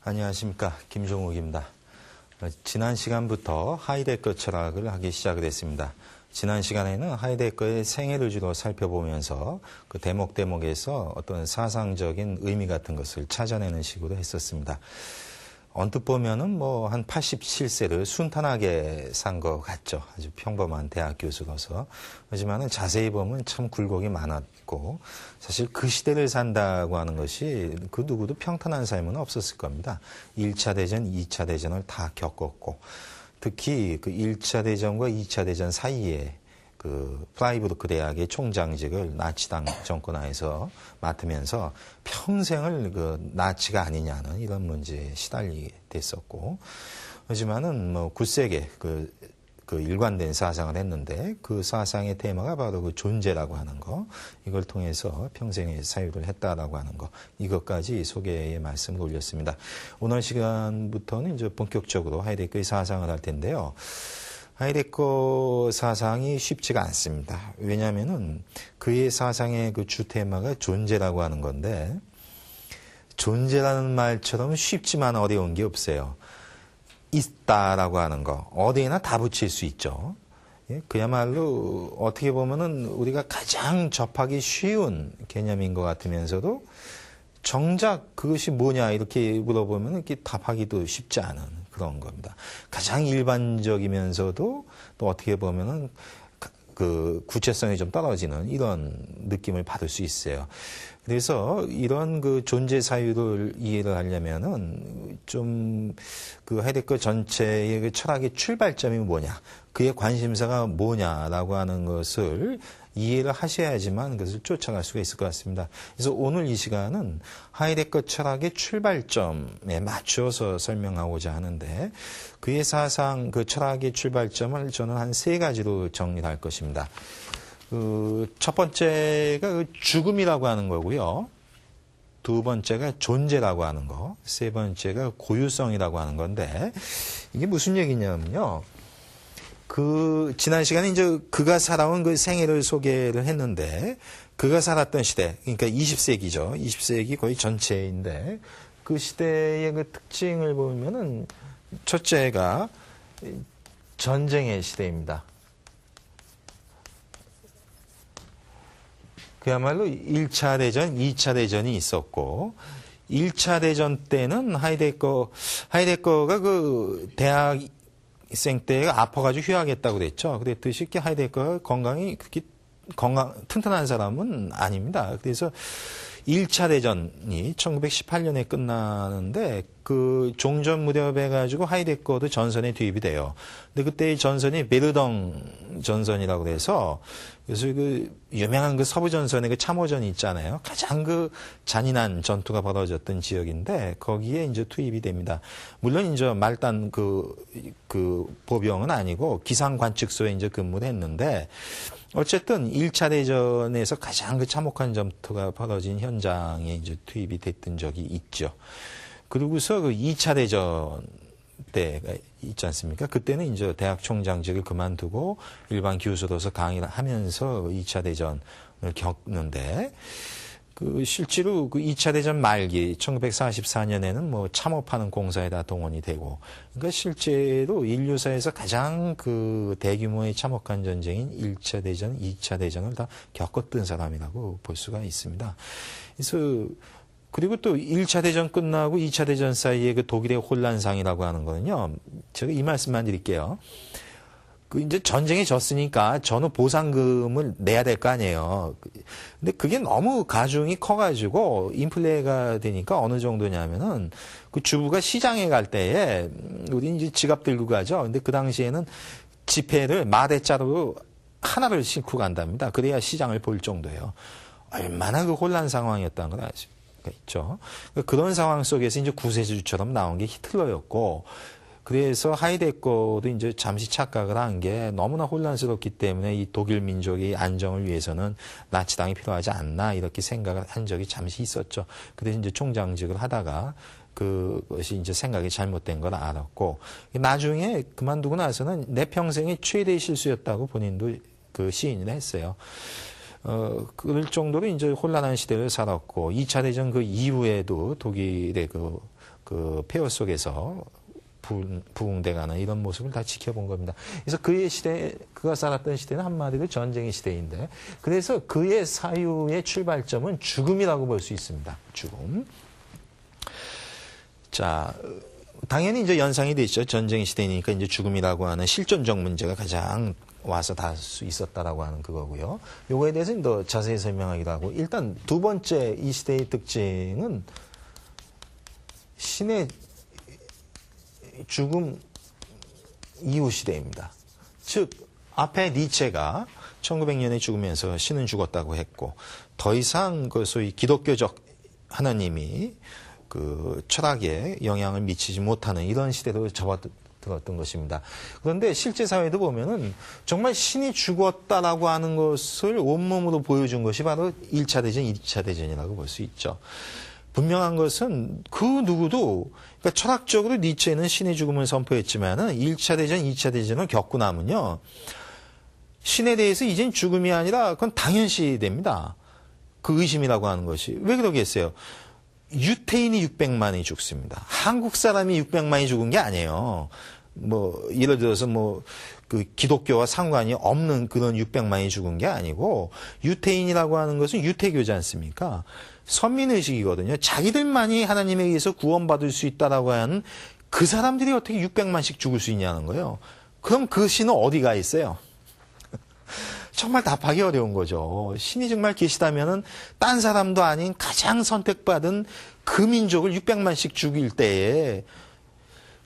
안녕하십니까. 김종욱입니다. 지난 시간부터 하이데거 철학을 하기 시작을 했습니다. 지난 시간에는 하이데거의 생애를 주로 살펴보면서 그 대목에서 어떤 사상적인 의미 같은 것을 찾아내는 식으로 했었습니다. 언뜻 보면은 한 87세를 순탄하게 산 것 같죠. 아주 평범한 대학 교수로서. 하지만은 자세히 보면 참 굴곡이 많았고, 사실 그 시대를 산다고 하는 것이 그 누구도 평탄한 삶은 없었을 겁니다. 1차 대전, 2차 대전을 다 겪었고, 특히 그 1차 대전과 2차 대전 사이에 그 프라이부르크 대학의 총장직을 나치당 정권 하에서 맡으면서 평생을 그 나치가 아니냐는 이런 문제에 시달리게 됐었고, 하지만은 굳세게 그 일관된 사상을 했는데 그 사상의 테마가 바로 그 존재라고 하는 거, 이걸 통해서 평생의 사유를 했다라고 하는 거, 이것까지 소개의 말씀을 올렸습니다. 오늘 시간부터는 이제 본격적으로 하이데거의 사상을 할 텐데요. 하이데거 사상이 쉽지가 않습니다. 왜냐하면은 그의 사상의 그 주 테마가 존재라고 하는 건데, 존재라는 말처럼 쉽지만 어려운 게 없어요. 있다라고 하는 거, 어디에나 다 붙일 수 있죠. 그야말로 어떻게 보면은 우리가 가장 접하기 쉬운 개념인 것 같으면서도 정작 그것이 뭐냐 이렇게 물어보면 이렇게 답하기도 쉽지 않은 그런 겁니다. 가장 일반적이면서도 또 어떻게 보면은 그 구체성이 좀 떨어지는 이런 느낌을 받을 수 있어요. 그래서 이런 그 존재 사유를 이해를 하려면은 좀 그 하이데거 전체의 그 철학의 출발점이 뭐냐, 그의 관심사가 뭐냐라고 하는 것을 이해를 하셔야지만 그것을 쫓아갈 수가 있을 것 같습니다. 그래서 오늘 이 시간은 하이데거 철학의 출발점에 맞춰서 설명하고자 하는데, 그의 사상, 그 철학의 출발점을 저는 한 세 가지로 정리할 것입니다. 첫 번째가 그 죽음이라고 하는 거고요. 두 번째가 존재라고 하는 거. 세 번째가 고유성이라고 하는 건데, 이게 무슨 얘기냐면요. 지난 시간에 이제 그가 살아온 그 생애를 소개를 했는데, 그가 살았던 시대, 그러니까 20세기죠. 20세기 거의 전체인데, 그 시대의 그 특징을 보면은, 첫째가 전쟁의 시대입니다. 그야말로 1차 대전, 2차 대전이 있었고, 1차 대전 때는 하이데거가 그 대학생 때 아파가지고 휴학했다고 그랬죠. 그랬듯이 이렇게 하이데거가 그렇게 튼튼한 사람은 아닙니다. 그래서 1차 대전이 1918년에 끝나는데 그 종전 무렵에 가지고 하이데거도 전선에 투입이 돼요. 근데 그때의 전선이 베르덩 전선이라고 그래서 그래서 그 유명한 그 서부 전선의 그 참호전이 있잖아요. 가장 그 잔인한 전투가 벌어졌던 지역인데 거기에 이제 투입이 됩니다. 물론 이제 말단 그 보병은 아니고 기상 관측소에 이제 근무를 했는데, 어쨌든 1차 대전에서 가장 그 참혹한 전투가 벌어진 현장에 이제 투입이 됐던 적이 있죠. 그리고서 그 2차 대전 때가 있지 않습니까? 그때는 이제 대학 총장직을 그만두고 일반 교수로서 강의를 하면서 2차 대전을 겪는데, 실제로 그 2차 대전 말기 1944년에는 참호파는 공사에다 동원이 되고, 그러니까 실제로 인류사에서 가장 그 대규모의 참혹한 전쟁인 1차 대전, 2차 대전을 다 겪었던 사람이라고 볼 수가 있습니다. 그래서 그리고 또 1차 대전 끝나고 2차 대전 사이에 그 독일의 혼란상이라고 하는 거는요, 제가 이 말씀만 드릴게요. 이제 전쟁에 졌으니까 전후 보상금을 내야 될 거 아니에요. 근데 그게 너무 가중이 커가지고 인플레가 되니까 어느 정도냐면은 그 주부가 시장에 갈 때에 우리 이제 지갑 들고 가죠. 근데 그 당시에는 지폐를 마대자루 하나를 싣고 간답니다. 그래야 시장을 볼 정도예요. 얼마나 그 혼란 상황이었다는 걸 아시죠? 있죠. 그런 상황 속에서 이제 구세주처럼 나온 게 히틀러였고, 그래서 하이데거도 이제 잠시 착각을 한 게 너무나 혼란스럽기 때문에 이 독일 민족의 안정을 위해서는 나치당이 필요하지 않나 이렇게 생각을 한 적이 잠시 있었죠. 그래서 이제 총장직을 하다가 그것이 이제 생각이 잘못된 걸 알았고, 나중에 그만두고 나서는 내 평생의 최대의 실수였다고 본인도 그 시인을 했어요. 그럴 정도로 이제 혼란한 시대를 살았고, 2차 대전 그 이후에도 독일의 그 폐허 속에서 부흥돼가는 이런 모습을 다 지켜본 겁니다. 그래서 그의 시대, 그가 살았던 시대는 한마디로 전쟁의 시대인데, 그래서 그의 사유의 출발점은 죽음이라고 볼 수 있습니다. 죽음. 자, 당연히 이제 연상이 되죠. 전쟁의 시대니까 이제 죽음이라고 하는 실존적 문제가 가장 와서 닿을 수 있었다라고 하는 그거고요. 요거에 대해서는 더 자세히 설명하기도 하고, 일단 두 번째 이 시대의 특징은 신의 죽음 이후 시대입니다. 즉 앞에 니체가 1900년에 죽으면서 신은 죽었다고 했고, 더 이상 그 소위 기독교적 하나님이 그 철학에 영향을 미치지 못하는 이런 시대로 접어들었던 것입니다. 그런데 실제 사회도 보면은 정말 신이 죽었다라고 하는 것을 온몸으로 보여준 것이 바로 1차 대전, 2차 대전이라고 볼 수 있죠. 분명한 것은 그 누구도, 그러니까 철학적으로 니체는 신의 죽음을 선포했지만은 1차 대전, 2차 대전을 겪고 나면요, 신에 대해서 이젠 죽음이 아니라 그건 당연시 됩니다. 그 의심이라고 하는 것이. 왜 그러겠어요? 유태인이 600만이 죽습니다. 한국 사람이 600만이 죽은 게 아니에요. 뭐 예를 들어서 뭐 그 기독교와 상관이 없는 그런 600만이 죽은 게 아니고, 유태인이라고 하는 것은 유태교지 않습니까? 선민의식이거든요. 자기들만이 하나님에 의해서 구원받을 수 있다라고 하는 그 사람들이 어떻게 600만씩 죽을 수 있냐는 거예요. 그럼 그 신은 어디가 있어요? 정말 답하기 어려운 거죠. 신이 정말 계시다면은 딴 사람도 아닌 가장 선택받은 그 민족을 600만씩 죽일 때에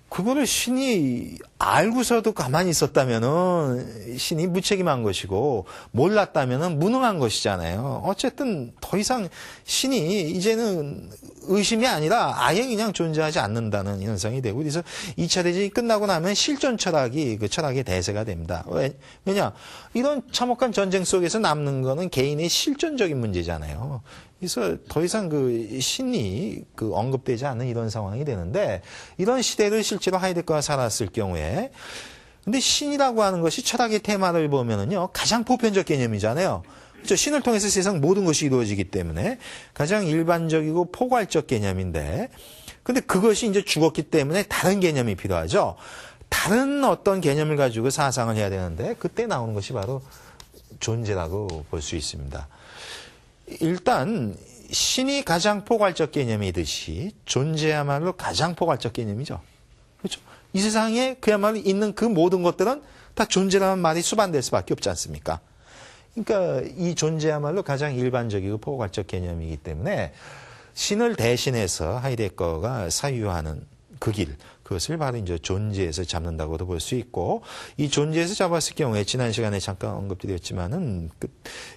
그거를 신이 알고서도 가만히 있었다면은 신이 무책임한 것이고, 몰랐다면은 무능한 것이잖아요. 어쨌든 더 이상 신이 이제는 의심이 아니라 아예 그냥 존재하지 않는다는 현상이 되고, 그래서 2차 대전이 끝나고 나면 실존 철학이 그 철학의 대세가 됩니다. 왜냐? 이런 참혹한 전쟁 속에서 남는 거는 개인의 실존적인 문제잖아요. 그래서 더 이상 그 신이 그 언급되지 않는 이런 상황이 되는데, 이런 시대를 실제로 하이데거가 살았을 경우에, 근데 신이라고 하는 것이 철학의 테마를 보면은요, 가장 보편적 개념이잖아요. 그렇죠? 신을 통해서 세상 모든 것이 이루어지기 때문에 가장 일반적이고 포괄적 개념인데, 근데 그것이 이제 죽었기 때문에 다른 개념이 필요하죠. 다른 어떤 개념을 가지고 사상을 해야 되는데, 그때 나오는 것이 바로 존재라고 볼 수 있습니다. 일단 신이 가장 포괄적 개념이듯이 존재야말로 가장 포괄적 개념이죠. 그렇죠? 이 세상에 그야말로 있는 그 모든 것들은 다 존재라는 말이 수반될 수밖에 없지 않습니까? 그러니까 이 존재야말로 가장 일반적이고 포괄적 개념이기 때문에 신을 대신해서 하이데거가 사유하는 그 길, 그것을 바로 이제 존재에서 잡는다고도 볼 수 있고, 이 존재에서 잡았을 경우에 지난 시간에 잠깐 언급드렸지만은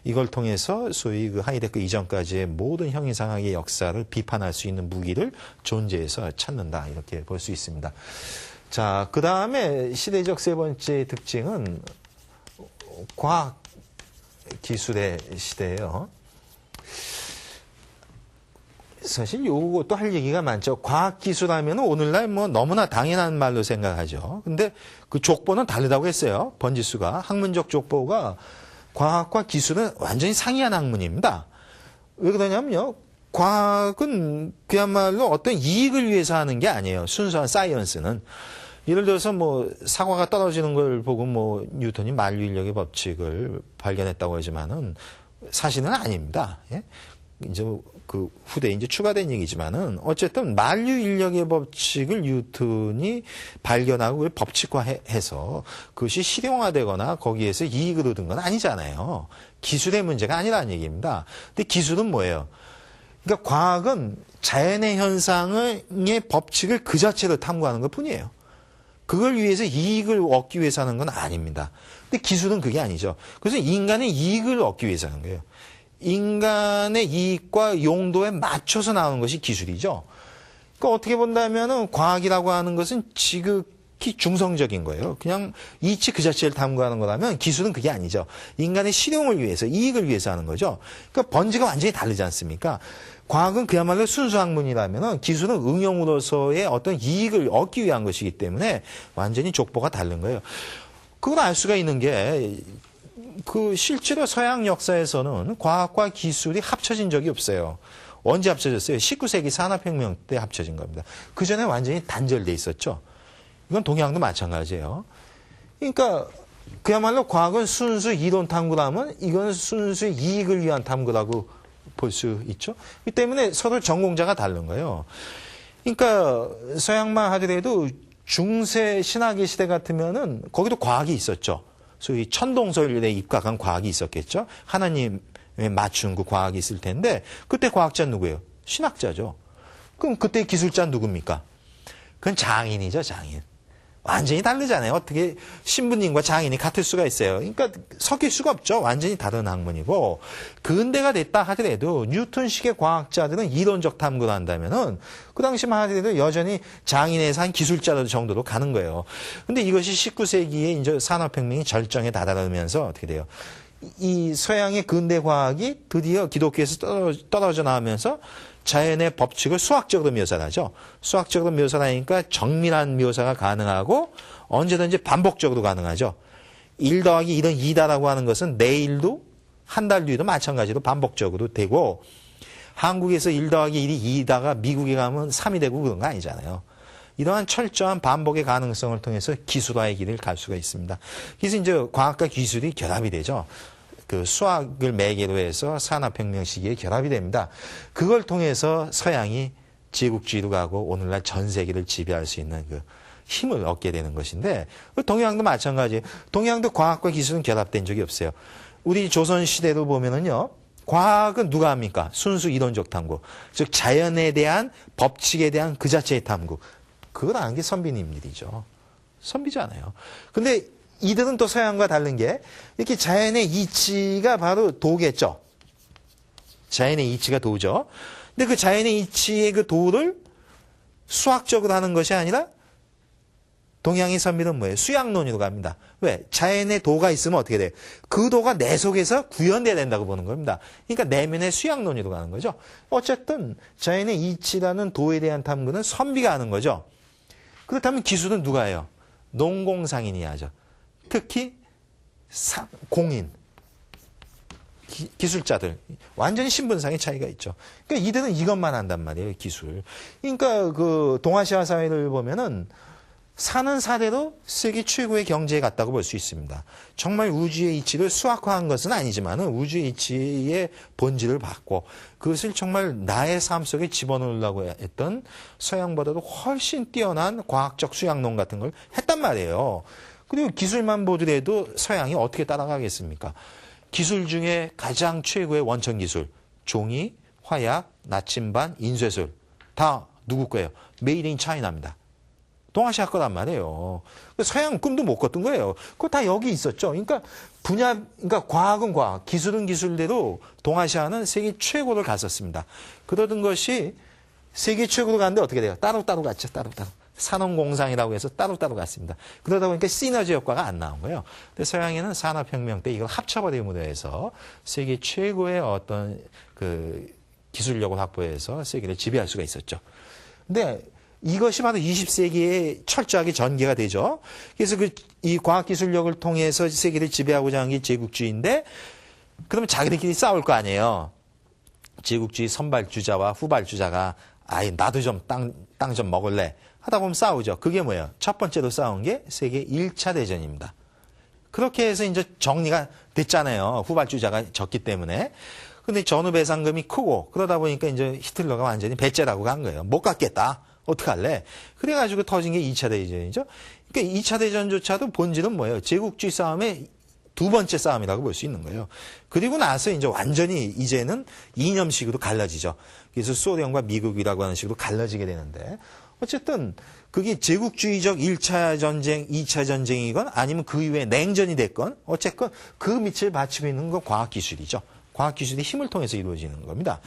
이걸 통해서 소위 그 하이데거 이전까지의 모든 형이상학의 역사를 비판할 수 있는 무기를 존재에서 찾는다, 이렇게 볼 수 있습니다. 자, 그 다음에 시대적 세 번째 특징은 과학 기술의 시대예요. 사실 요것도 할 얘기가 많죠. 과학기술 하면 오늘날 뭐 너무나 당연한 말로 생각하죠. 근데 그 족보는 다르다고 했어요. 번지수가. 학문적 족보가 과학과 기술은 완전히 상이한 학문입니다. 왜 그러냐면요, 과학은 그야말로 어떤 이익을 위해서 하는 게 아니에요. 순수한 사이언스는. 예를 들어서 뭐 사과가 떨어지는 걸 보고 뭐 뉴턴이 만류인력의 법칙을 발견했다고 하지만은 사실은 아닙니다. 예? 이제 그 후대에 이제 추가된 얘기지만은, 어쨌든 만류인력의 법칙을 뉴턴이 발견하고 법칙화해서 그것이 실용화되거나 거기에서 이익을 얻은 건 아니잖아요. 기술의 문제가 아니라는 얘기입니다. 근데 기술은 뭐예요? 그러니까 과학은 자연의 현상의 법칙을 그 자체로 탐구하는 것 뿐이에요. 그걸 위해서 이익을 얻기 위해서 하는 건 아닙니다. 근데 기술은 그게 아니죠. 그래서 인간의 이익을 얻기 위해서 하는 거예요. 인간의 이익과 용도에 맞춰서 나오는 것이 기술이죠. 그러니까 어떻게 본다면은 과학이라고 하는 것은 지극히 중성적인 거예요. 그냥 이치 그 자체를 탐구하는 거라면 기술은 그게 아니죠. 인간의 실용을 위해서, 이익을 위해서 하는 거죠. 그러니까 번지가 완전히 다르지 않습니까? 과학은 그야말로 순수 학문이라면은 기술은 응용으로서의 어떤 이익을 얻기 위한 것이기 때문에 완전히 족보가 다른 거예요. 그걸 알 수가 있는 게, 그 실제로 서양 역사에서는 과학과 기술이 합쳐진 적이 없어요. 언제 합쳐졌어요? 19세기 산업혁명 때 합쳐진 겁니다. 그 전에 완전히 단절돼 있었죠. 이건 동양도 마찬가지예요. 그러니까 그야말로 과학은 순수 이론 탐구라면 이건 순수 이익을 위한 탐구라고 볼 수 있죠. 이 때문에 서로 전공자가 다른 거예요. 그러니까 서양만 하더라도 중세 신학의 시대 같으면은 거기도 과학이 있었죠. 소위 천동설에 입각한 과학이 있었겠죠. 하나님에 맞춘 그 과학이 있을 텐데 그때 과학자 누구예요? 신학자죠. 그럼 그때 기술자 누굽니까? 그건 장인이죠, 장인. 완전히 다르잖아요. 어떻게 신부님과 장인이 같을 수가 있어요. 그러니까 섞일 수가 없죠. 완전히 다른 학문이고. 근대가 됐다 하더라도 뉴턴식의 과학자들은 이론적 탐구를 한다면은 그 당시만 하더라도 여전히 장인에서 한 기술자 정도로 가는 거예요. 근데 이것이 19세기에 이제 산업혁명이 절정에 다다르면서 어떻게 돼요? 이 서양의 근대 과학이 드디어 기독교에서 떨어져 나오면서 자연의 법칙을 수학적으로 묘사하죠. 수학적으로 묘사하니까 정밀한 묘사가 가능하고 언제든지 반복적으로 가능하죠. 1 더하기 1은 2다라고 하는 것은 내일도 한 달 뒤도 마찬가지로 반복적으로 되고 한국에서 1 더하기 1이 2다가 미국에 가면 3이 되고 그런 거 아니잖아요. 이러한 철저한 반복의 가능성을 통해서 기술화의 길을 갈 수가 있습니다. 그래서 이제 과학과 기술이 결합이 되죠. 그 수학을 매개로 해서 산업혁명 시기에 결합이 됩니다. 그걸 통해서 서양이 제국주의로 가고 오늘날 전 세계를 지배할 수 있는 그 힘을 얻게 되는 것인데 동양도 마찬가지예요. 동양도 과학과 기술은 결합된 적이 없어요. 우리 조선 시대로 보면은요. 과학은 누가 합니까? 순수 이론적 탐구. 즉 자연에 대한 법칙에 대한 그 자체의 탐구. 그걸 아는 게 선비님들이죠. 선비잖아요. 근데 이들은 또 서양과 다른 게 이렇게 자연의 이치가 바로 도겠죠. 자연의 이치가 도죠. 근데 그 자연의 이치의 그 도를 수학적으로 하는 것이 아니라 동양의 선비는 뭐예요? 수양론으로 갑니다. 왜? 자연의 도가 있으면 어떻게 돼요? 그 도가 내 속에서 구현돼야 된다고 보는 겁니다. 그러니까 내면의 수양론으로 가는 거죠. 어쨌든 자연의 이치라는 도에 대한 탐구는 선비가 하는 거죠. 그렇다면 기술은 누가 해요? 농공상인이 하죠. 특히 공인, 기술자들 완전히 신분상의 차이가 있죠. 그러니까 이들은 이것만 한단 말이에요. 기술. 그러니까 그 동아시아 사회를 보면은 사는 사대로 세계 최고의 경제에 갔다고 볼 수 있습니다. 정말 우주의 이치를 수학화한 것은 아니지만은 우주의 이치의 본질을 받고 그것을 정말 나의 삶 속에 집어넣으려고 했던 서양보다도 훨씬 뛰어난 과학적 수양론 같은 걸 했단 말이에요. 그리고 기술만 보더라도 서양이 어떻게 따라가겠습니까? 기술 중에 가장 최고의 원천 기술, 종이, 화약, 나침반, 인쇄술 다 누구 거예요? 메이드 인 차이나입니다. 동아시아 거란 말이에요. 서양은 꿈도 못 꿨던 거예요. 그거 다 여기 있었죠. 그러니까 그러니까 과학은 과학, 기술은 기술대로 동아시아는 세계 최고를 갔었습니다. 그러던 것이 세계 최고로 갔는데 어떻게 돼요? 따로따로 갔죠. 따로따로. 산업공상이라고 해서 따로따로 갔습니다. 그러다 보니까 시너지 효과가 안 나온 거예요. 근데 서양에는 산업혁명 때 이걸 합쳐버림으로 해서 세계 최고의 어떤 그 기술력을 확보해서 세계를 지배할 수가 있었죠. 근데 이것이 바로 20세기에 철저하게 전개가 되죠. 그래서 이 과학기술력을 통해서 세계를 지배하고자 하는 게 제국주의인데 그러면 자기들끼리 싸울 거 아니에요. 제국주의 선발주자와 후발주자가 아예 나도 좀 땅 좀 먹을래 하다 보면 싸우죠. 그게 뭐예요? 첫 번째로 싸운 게 세계 1차 대전입니다. 그렇게 해서 이제 정리가 됐잖아요. 후발주자가 졌기 때문에. 근데 전후배상금이 크고 그러다 보니까 이제 히틀러가 완전히 배째라고 간 거예요. 못 갖겠다. 어떡할래? 그래가지고 터진 게 2차 대전이죠. 그러니까 2차 대전조차도 본질은 뭐예요? 제국주의 싸움의 두 번째 싸움이라고 볼 수 있는 거예요. 그리고 나서 이제 완전히 이제는 이념식으로 갈라지죠. 그래서 소련과 미국이라고 하는 식으로 갈라지게 되는데 어쨌든 그게 제국주의적 1차 전쟁, 2차 전쟁이건 아니면 그 이후에 냉전이 됐건 어쨌건 그 밑을 받치고 있는 건 과학기술이죠. 과학기술의 힘을 통해서 이루어지는 겁니다.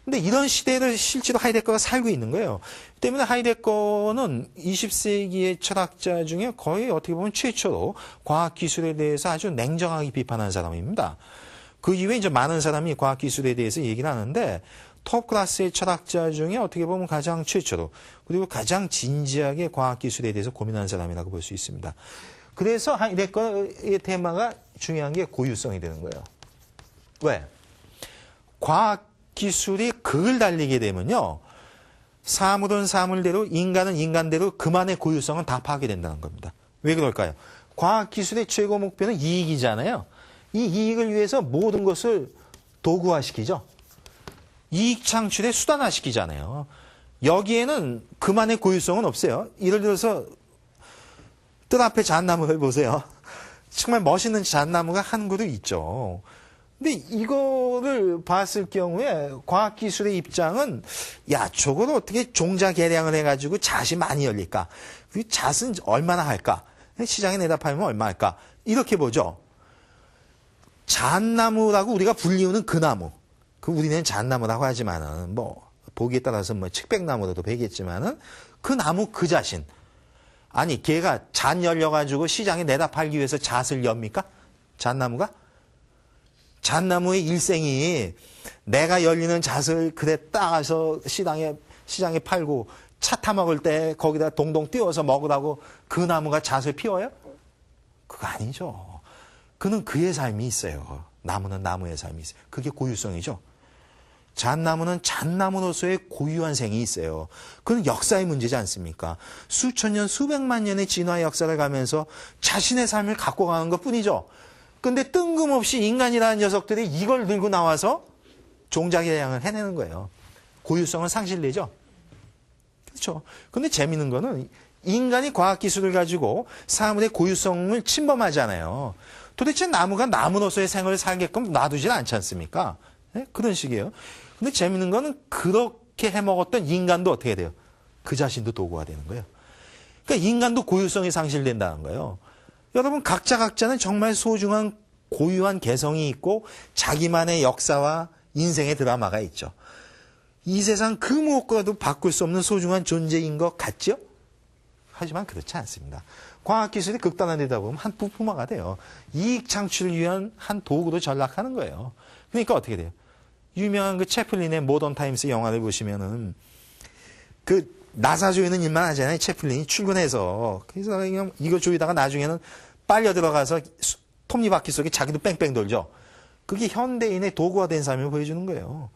근데 이런 시대를 실제로 하이데거가 살고 있는 거예요. 때문에 하이데거는 20세기의 철학자 중에 거의 어떻게 보면 최초로 과학기술에 대해서 아주 냉정하게 비판한 사람입니다. 그 이후에 이제 많은 사람이 과학기술에 대해서 얘기를 하는데 톱 클래스의 철학자 중에 어떻게 보면 가장 최초로 그리고 가장 진지하게 과학기술에 대해서 고민하는 사람이라고 볼 수 있습니다. 그래서 하이데거의 테마가 중요한 게 고유성이 되는 거예요. 왜? 기술이 극을 달리게 되면요. 사물은 사물대로, 인간은 인간대로 그만의 고유성은 다 파괴된다는 겁니다. 왜 그럴까요? 과학기술의 최고 목표는 이익이잖아요. 이 이익을 위해서 모든 것을 도구화시키죠. 이익 창출의 수단화시키잖아요. 여기에는 그만의 고유성은 없어요. 예를 들어서 뜰 앞에 잣나무를 보세요. 정말 멋있는 잣나무가 한 그루 있죠. 근데 이거를 봤을 경우에 과학기술의 입장은 야, 저거를 어떻게 종자 개량을 해가지고 잣이 많이 열릴까? 그 잣은 얼마나 할까? 시장에 내다 팔면 얼마 할까? 이렇게 보죠. 잣나무라고 우리가 불리우는 그 나무. 그 우리는 잣나무라고 하지만은 뭐 보기에 따라서 뭐 측백나무로도 되겠지만은 그 나무 그 자신. 아니, 걔가 잣 열려가지고 시장에 내다 팔기 위해서 잣을 엽니까? 잣나무가? 잣나무의 일생이 내가 열리는 잣을 그래 따서 시장에 팔고 차 타 먹을 때 거기다 동동 띄워서 먹으라고 그 나무가 잣을 피워요? 그거 아니죠. 그는 그의 삶이 있어요. 나무는 나무의 삶이 있어요. 그게 고유성이죠. 잣나무는 잣나무로서의 고유한 생이 있어요. 그건 역사의 문제지 않습니까? 수천 년, 수백만 년의 진화 역사를 가면서 자신의 삶을 갖고 가는 것뿐이죠. 근데 뜬금없이 인간이라는 녀석들이 이걸 들고 나와서 종자개량을 해내는 거예요. 고유성은 상실되죠. 그렇죠. 근데 재미있는 거는 인간이 과학기술을 가지고 사물의 고유성을 침범하잖아요. 도대체 나무가 나무로서의 생을 살게끔 놔두질 않지 않습니까? 네? 그런 식이에요. 근데 재미있는 거는 그렇게 해먹었던 인간도 어떻게 돼요? 그 자신도 도구가 되는 거예요. 그러니까 인간도 고유성이 상실된다는 거예요. 여러분 각자는 정말 소중한 고유한 개성이 있고 자기만의 역사와 인생의 드라마가 있죠. 이 세상 그 무엇과도 바꿀 수 없는 소중한 존재인 것 같죠? 하지만 그렇지 않습니다. 과학기술이 극단화되다 보면 한 부품화가 돼요. 이익 창출을 위한 한 도구로 전락하는 거예요. 그러니까 어떻게 돼요? 유명한 그 채플린의 모던 타임스 영화를 보시면은 그 나사 조이는 일만 하잖아요. 채플린이 출근해서. 그래서 그냥 이거 조이다가 나중에는 빨려 들어가서 톱니바퀴 속에 자기도 뺑뺑 돌죠. 그게 현대인의 도구화된 삶을 보여주는 거예요.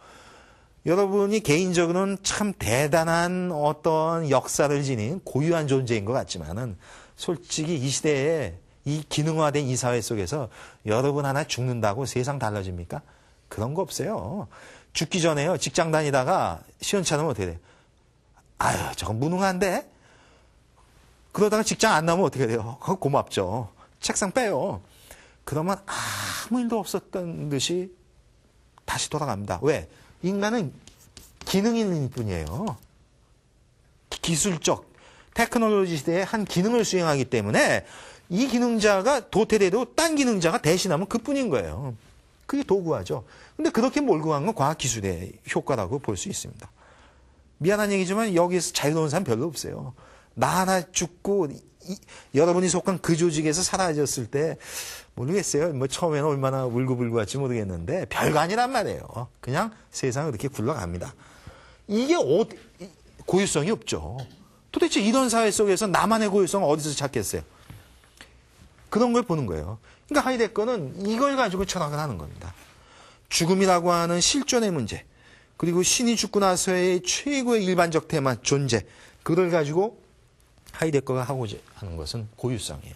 여러분이 개인적으로는 참 대단한 어떤 역사를 지닌 고유한 존재인 것 같지만은 솔직히 이 시대에 이 기능화된 이 사회 속에서 여러분 하나 죽는다고 세상 달라집니까? 그런 거 없어요. 죽기 전에요. 직장 다니다가 시원찮으면 어떻게 돼요? 아유, 저건 무능한데? 그러다가 직장 안 나오면 어떻게 돼요? 그거 고맙죠. 책상 빼요. 그러면 아무 일도 없었던 듯이 다시 돌아갑니다. 왜? 인간은 기능일 뿐이에요. 기술적, 테크놀로지 시대에 한 기능을 수행하기 때문에 이 기능자가 도태돼도 딴 기능자가 대신하면 그뿐인 거예요. 그게 도구화죠. 근데 그렇게 몰고 간 건 과학기술의 효과라고 볼 수 있습니다. 미안한 얘기지만 여기서 자유로운 사람 별로 없어요. 나 하나 죽고 여러분이 속한 그 조직에서 사라졌을 때 모르겠어요. 뭐 처음에는 얼마나 울고불고 할지 모르겠는데 별거 아니란 말이에요. 그냥 세상을 이렇게 굴러갑니다. 이게 고유성이 없죠. 도대체 이런 사회 속에서 나만의 고유성을 어디서 찾겠어요? 그런 걸 보는 거예요. 그러니까 하이데거는 이걸 가지고 철학을 하는 겁니다. 죽음이라고 하는 실존의 문제, 그리고 신이 죽고 나서의 최고의 일반적 테마, 존재, 그걸 가지고 하이데거가 하고자 하는 것은 고유성이에요.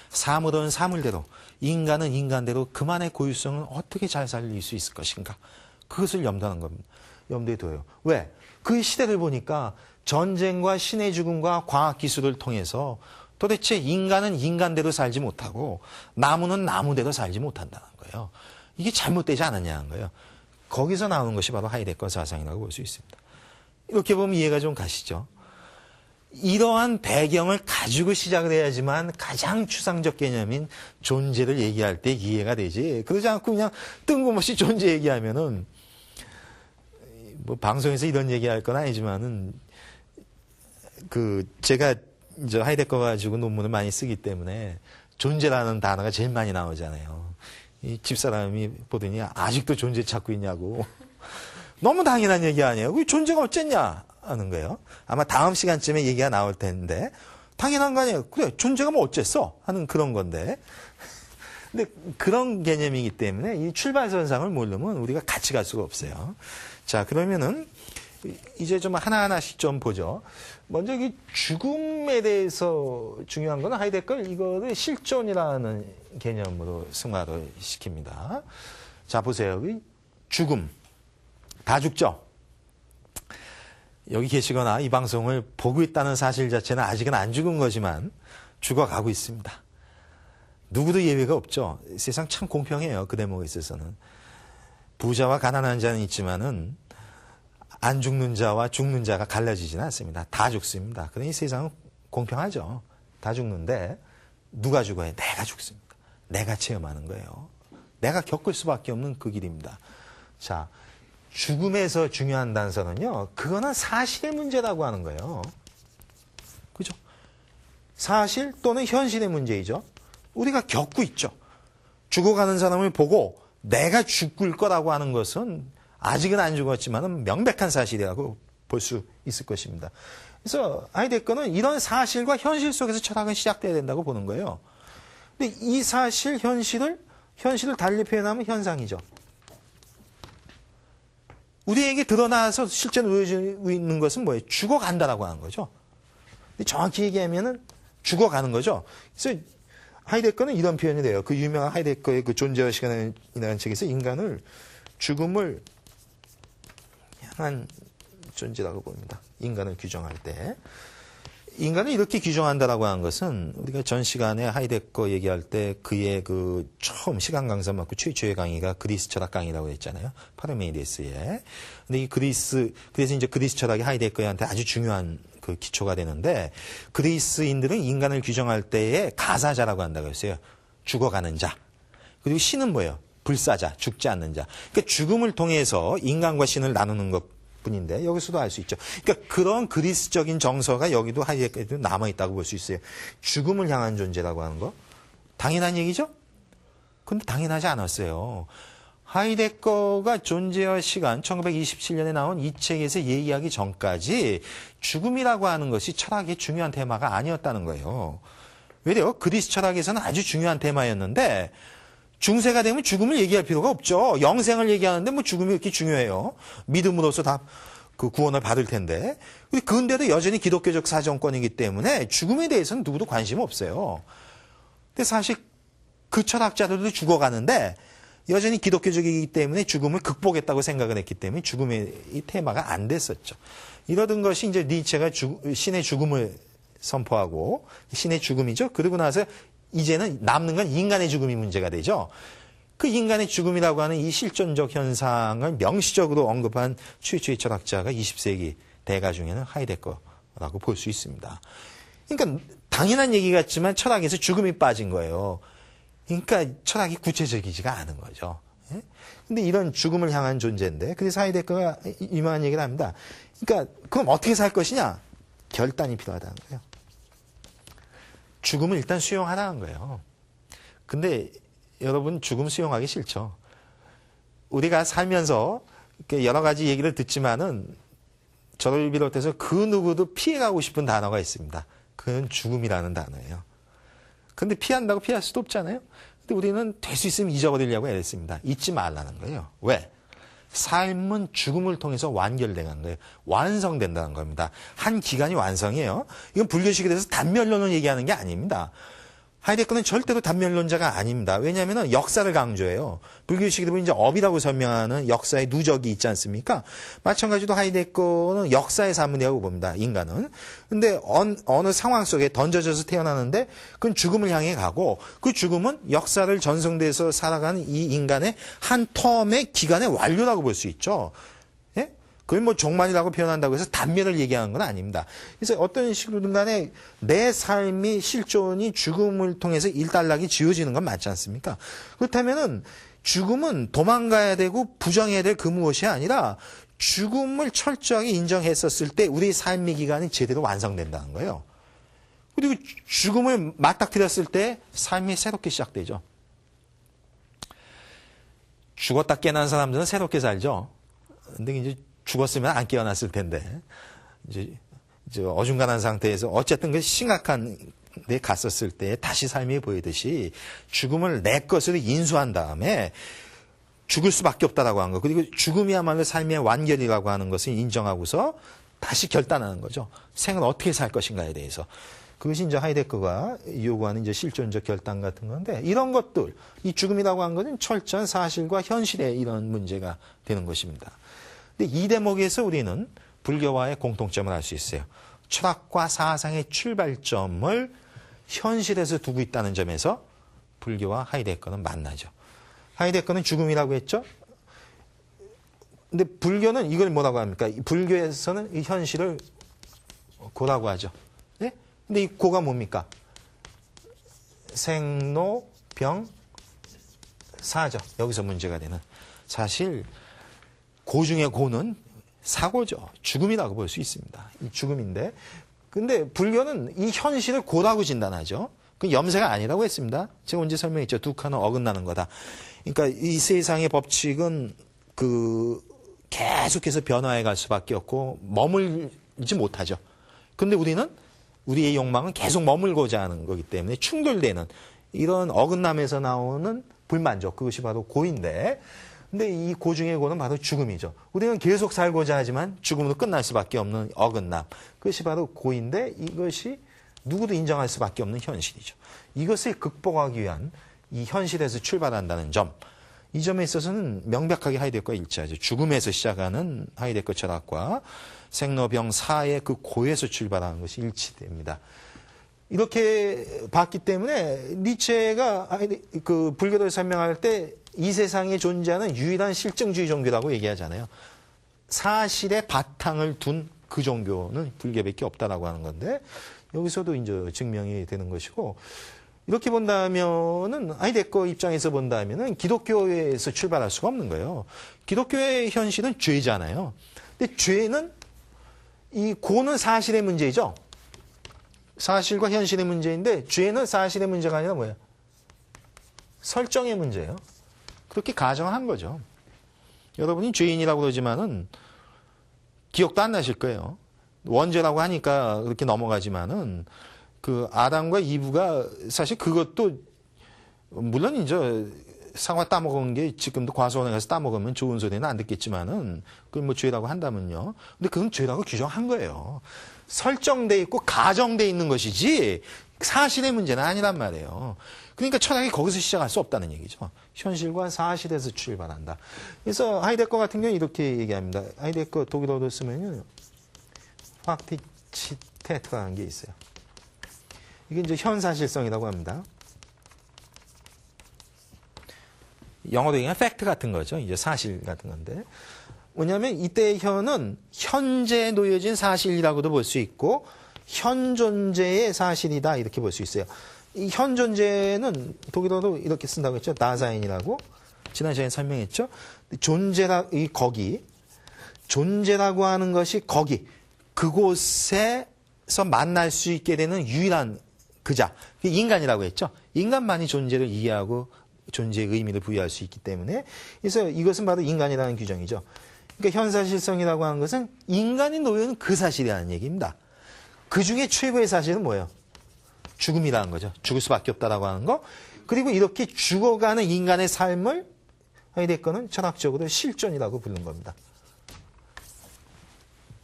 사물은 사물대로, 인간은 인간대로 그만의 고유성을 어떻게 잘 살릴 수 있을 것인가. 그것을 염두하는 겁니다. 염두에 둬요. 왜? 그 시대를 보니까 전쟁과 신의 죽음과 과학기술을 통해서 도대체 인간은 인간대로 살지 못하고 나무는 나무대로 살지 못한다는 거예요. 이게 잘못되지 않았냐는 거예요. 거기서 나오는 것이 바로 하이데거 사상이라고 볼 수 있습니다. 이렇게 보면 이해가 좀 가시죠? 이러한 배경을 가지고 시작을 해야지만 가장 추상적 개념인 존재를 얘기할 때 이해가 되지. 그러지 않고 그냥 뜬금없이 존재 얘기하면은 뭐 방송에서 이런 얘기할 건 아니지만은 제가 이제 하이데거 가지고 논문을 많이 쓰기 때문에 존재라는 단어가 제일 많이 나오잖아요. 이 집사람이 보더니 아직도 존재 찾고 있냐고. 너무 당연한 얘기 아니에요. 그 존재가 어쨌냐 하는 거예요. 아마 다음 시간쯤에 얘기가 나올 텐데 당연한 거 아니에요. 그래 존재가 뭐 어쨌어 하는 그런 건데 근데 그런 개념이기 때문에 이 출발선상을 모르면 우리가 같이 갈 수가 없어요. 자, 그러면은 이제 좀 하나하나씩 좀 보죠. 먼저 이 죽음에 대해서 중요한 건 하이데거는 이거를 실존이라는 개념으로 승화를 시킵니다. 자, 보세요. 죽음. 다 죽죠? 여기 계시거나 이 방송을 보고 있다는 사실 자체는 아직은 안 죽은 거지만 죽어가고 있습니다. 누구도 예외가 없죠. 세상 참 공평해요. 그 대목에 있어서는. 부자와 가난한 자는 있지만은 안 죽는 자와 죽는 자가 갈라지지는 않습니다. 다 죽습니다. 그러니 세상은 공평하죠. 다 죽는데 누가 죽어요? 내가 죽습니다. 내가 체험하는 거예요. 내가 겪을 수밖에 없는 그 길입니다. 자, 죽음에서 중요한 단서는요, 그거는 사실의 문제라고 하는 거예요. 그죠? 사실 또는 현실의 문제이죠. 우리가 겪고 있죠. 죽어가는 사람을 보고 내가 죽을 거라고 하는 것은 아직은 안 죽었지만 명백한 사실이라고 볼 수 있을 것입니다. 그래서 하이데거는 이런 사실과 현실 속에서 철학은 시작돼야 된다고 보는 거예요. 근데 이 사실, 현실을 달리 표현하면 현상이죠. 우리에게 드러나서 실제로 이루어지고 있는 것은 뭐예요? 죽어간다라고 하는 거죠. 근데 정확히 얘기하면은 죽어가는 거죠. 그래서 하이데거는 이런 표현이 돼요. 그 유명한 하이데거의 그 존재와 시간이라는 책에서 인간을 죽음을 향한 존재라고 봅니다. 인간을 규정할 때. 인간을 이렇게 규정한다라고 하는 것은 우리가 전 시간에 하이데거 얘기할 때 그의 그 처음 시간 강사 맞고 최초의 강의가 그리스 철학 강의라고 했잖아요. 파르메이데스에. 근데 이 그래서 이제 그리스 철학이 하이데거한테 아주 중요한 그 기초가 되는데 그리스인들은 인간을 규정할 때에 가사자라고 한다고 했어요. 죽어가는 자. 그리고 신은 뭐예요? 불사자, 죽지 않는 자. 그러니까 죽음을 통해서 인간과 신을 나누는 것 뿐인데 여기서도 알 수 있죠. 그러니까 그런 그리스적인 정서가 여기도 하이데거에도 남아있다고 볼 수 있어요. 죽음을 향한 존재라고 하는 거. 당연한 얘기죠? 근데 당연하지 않았어요. 하이데거가 존재와 시간 1927년에 나온 이 책에서 얘기하기 전까지 죽음이라고 하는 것이 철학의 중요한 테마가 아니었다는 거예요. 왜요? 그리스 철학에서는 아주 중요한 테마였는데 중세가 되면 죽음을 얘기할 필요가 없죠. 영생을 얘기하는데 뭐 죽음이 이렇게 중요해요. 믿음으로서 다 그 구원을 받을 텐데. 근데도 여전히 기독교적 사정권이기 때문에 죽음에 대해서는 누구도 관심 없어요. 근데 사실 그 철학자들도 죽어가는데 여전히 기독교적이기 때문에 죽음을 극복했다고 생각을 했기 때문에 죽음의 이 테마가 안 됐었죠. 이러던 것이 이제 니체가 신의 죽음을 선포하고 신의 죽음이죠. 그러고 나서 이제는 남는 건 인간의 죽음이 문제가 되죠. 그 인간의 죽음이라고 하는 이 실존적 현상을 명시적으로 언급한 최초의 철학자가 20세기 대가 중에는 하이데거라고 볼 수 있습니다. 그러니까 당연한 얘기 같지만 철학에서 죽음이 빠진 거예요. 그러니까 철학이 구체적이지가 않은 거죠. 근데 이런 죽음을 향한 존재인데 그래서 하이데거가 유명한 얘기를 합니다. 그러니까 그럼 어떻게 살 것이냐? 결단이 필요하다는 거예요. 죽음을 일단 수용하라는 거예요. 근데 여러분 죽음 수용하기 싫죠. 우리가 살면서 여러 가지 얘기를 듣지만은 저를 비롯해서 그 누구도 피해가고 싶은 단어가 있습니다. 그건 죽음이라는 단어예요. 근데 피한다고 피할 수도 없잖아요. 근데 우리는 될 수 있으면 잊어버리려고 애랬습니다. 잊지 말라는 거예요. 왜? 삶은 죽음을 통해서 완결되는 거예요. 완성된다는 겁니다. 한 기간이 완성이에요. 이건 불교식에 대해서 단멸론을 얘기하는 게 아닙니다. 하이데거는 절대로 단멸론자가 아닙니다. 왜냐하면 역사를 강조해요. 불교식으로 이제 업이라고 설명하는 역사의 누적이 있지 않습니까? 마찬가지로 하이데거는 역사의 사물이라고 봅니다. 인간은. 근데 어느 상황 속에 던져져서 태어나는데 그건 죽음을 향해 가고 그 죽음은 역사를 전승돼서 살아가는 이 인간의 한 텀의 기간의 완료라고 볼 수 있죠. 그걸 뭐 종말이라고 표현한다고 해서 단멸을 얘기하는 건 아닙니다. 그래서 어떤 식으로든 간에 내 삶이 실존이 죽음을 통해서 일단락이 지어지는 건 맞지 않습니까? 그렇다면은 죽음은 도망가야 되고 부정해야 될 그 무엇이 아니라 죽음을 철저하게 인정했었을 때 우리의 삶의 기간이 제대로 완성된다는 거예요. 그리고 죽음을 맞닥뜨렸을 때 삶이 새롭게 시작되죠. 죽었다 깨어난 사람들은 새롭게 살죠. 근데 이제 죽었으면 안 깨어났을 텐데 이제 어중간한 상태에서 어쨌든 그 심각한 갔었을 때 다시 삶이 보이듯이 죽음을 내 것으로 인수한 다음에 죽을 수밖에 없다라고 한 거. 그리고 죽음이야말로 삶의 완결이라고 하는 것을 인정하고서 다시 결단하는 거죠. 생을 어떻게 살 것인가에 대해서. 그것이 이제 하이데거가 요구하는 이제 실존적 결단 같은 건데, 이런 것들, 이 죽음이라고 하는 것은 철저한 사실과 현실의 이런 문제가 되는 것입니다. 근데 이 대목에서 우리는 불교와의 공통점을 알 수 있어요. 철학과 사상의 출발점을 현실에서 두고 있다는 점에서 불교와 하이데거는 만나죠. 하이데거는 죽음이라고 했죠. 근데 불교는 이걸 뭐라고 합니까? 불교에서는 이 현실을 고라고 하죠. 네? 근데 이 고가 뭡니까? 생로, 병, 사죠. 여기서 문제가 되는. 사실 고 중의 고는 사고죠. 죽음이라고 볼 수 있습니다. 이 죽음인데. 근데 불교는 이 현실을 고라고 진단하죠. 그 염세가 아니라고 했습니다. 제가 언제 설명했죠. 두카는 어긋나는 거다. 그러니까 이 세상의 법칙은 계속해서 변화해 갈 수밖에 없고 머물지 못하죠. 근데 우리는 우리의 욕망은 계속 머물고자 하는 거기 때문에 충돌되는 이런 어긋남에서 나오는 불만족, 그것이 바로 고인데, 근데 이 고 중의 고는 바로 죽음이죠. 우리는 계속 살고자 하지만 죽음으로 끝날 수밖에 없는 어긋남, 그것이 바로 고인데, 이것이 누구도 인정할 수밖에 없는 현실이죠. 이것을 극복하기 위한 이 현실에서 출발한다는 점, 이 점에 있어서는 명백하게 하이데거와 일치하죠. 죽음에서 시작하는 하이데거 철학과 생로병 사의 그 고에서 출발하는 것이 일치됩니다. 이렇게 봤기 때문에 니체가 그 불교를 설명할 때 이 세상에 존재하는 유일한 실증주의 종교라고 얘기하잖아요. 사실의 바탕을 둔 그 종교는 불교밖에 없다라고 하는 건데, 여기서도 이제 증명이 되는 것이고, 이렇게 본다면은 하이데거 입장에서 본다면은 기독교에서 출발할 수가 없는 거예요. 기독교의 현실은 죄잖아요. 근데 죄는 이 고는 사실의 문제이죠. 사실과 현실의 문제인데 죄는 사실의 문제가 아니라 뭐예요? 설정의 문제예요. 그렇게 가정한 거죠. 여러분이 죄인이라고 그러지만은 기억도 안 나실 거예요. 원죄라고 하니까 그렇게 넘어가지만은 그 아담과 이브가 사실 그것도 물론 이제 사과 따먹은 게 지금도 과수원에 가서 따먹으면 좋은 소리는 안 듣겠지만은 그걸 뭐 죄라고 한다면요. 근데 그건 죄라고 규정한 거예요. 설정돼 있고 가정돼 있는 것이지 사실의 문제는 아니란 말이에요. 그러니까 철학이 거기서 시작할 수 없다는 얘기죠. 현실과 사실에서 출발한다. 그래서 하이데거 같은 경우는 이렇게 얘기합니다. 하이데거 독일어로 쓰면요. faktizität라는 게 있어요. 이게 이제 현사실성이라고 합니다. 영어로 얘기하면 팩트 같은 거죠. 이제 사실 같은 건데. 뭐냐면 이때의 현은 현재 놓여진 사실이라고도 볼 수 있고 현 존재의 사실이다 이렇게 볼 수 있어요. 이 현 존재는 독일어로 이렇게 쓴다고 했죠. 다사인이라고. 지난 시간에 설명했죠. 이 거기. 존재라고 하는 것이 거기. 그곳에서 만날 수 있게 되는 유일한 그자. 그게 인간이라고 했죠. 인간만이 존재를 이해하고 존재의 의미를 부여할 수 있기 때문에. 그래서 이것은 바로 인간이라는 규정이죠. 그러니까 현사실성이라고 하는 것은 인간이 놓여있는 그 사실이라는 얘기입니다. 그 중에 최고의 사실은 뭐예요? 죽음이라는 거죠. 죽을 수밖에 없다라고 하는 거. 그리고 이렇게 죽어가는 인간의 삶을 하이데거는 철학적으로 실존이라고 부르는 겁니다.